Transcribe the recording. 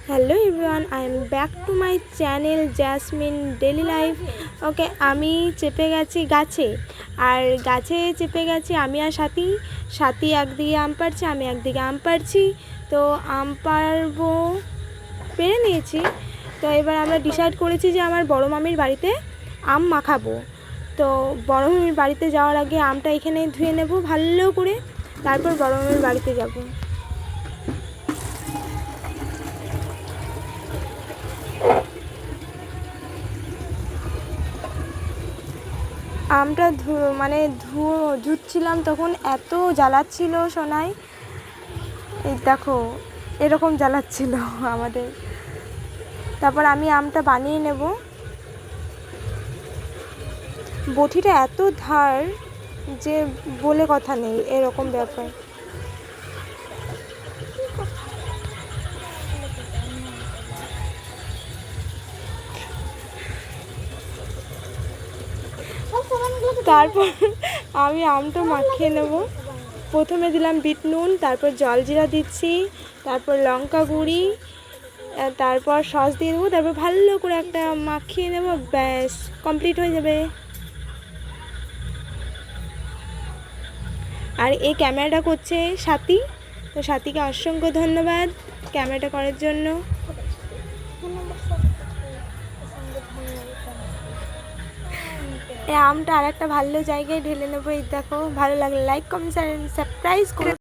Hello everyone, I am back to my channel Jasmine daily life. Okay, আমি চেপে গেছি গাছে, আর গাছে চেপে গেছি আমি আর সাথী। সাথী একদিকে আম পাড়ছে, আমি একদিকে আম পাড়ছি। তো আম পাড়বো, পেরে নিয়েছি। তো এবার আমরা ডিসাইড করেছি যে আমার বড় মামির বাড়িতে আম মাখাবো। তো বড় মামির বাড়িতে যাওয়ার আগে আমটা এখানে ধুয়ে নেব ভালো করে, তারপর বড় মামির বাড়িতে যাব। আমটা ধুচ্ছিলাম, তখন এত জ্বালাচ্ছিল সোনাই, এই দেখো এরকম জ্বালাচ্ছিল আমাদের। তারপর আমি আমটা বানিয়ে নেব। বটিটা এত ধার যে বলে কথা নেই, এরকম ব্যাপার। তারপর আমি আমটা মাখিয়ে নেব। প্রথমে দিলাম বিট নুন, তারপর জলজিরা দিচ্ছি, তারপর লঙ্কা গুঁড়ি, তারপর সস দিয়ে দেবো। তারপর ভালো করে একটা মাখিয়ে নেব, ব্যাস কমপ্লিট হয়ে যাবে। আর এই ক্যামেরাটা করছে সাথী, তো সাথীকে অসংখ্য ধন্যবাদ ক্যামেরাটা করার জন্য। এই আমটা আর একটা ভালো জায়গায় ঢেলে নেবো। এই দেখো, ভালো লাগলে লাইক কমেন্ট সাবস্ক্রাইব করো।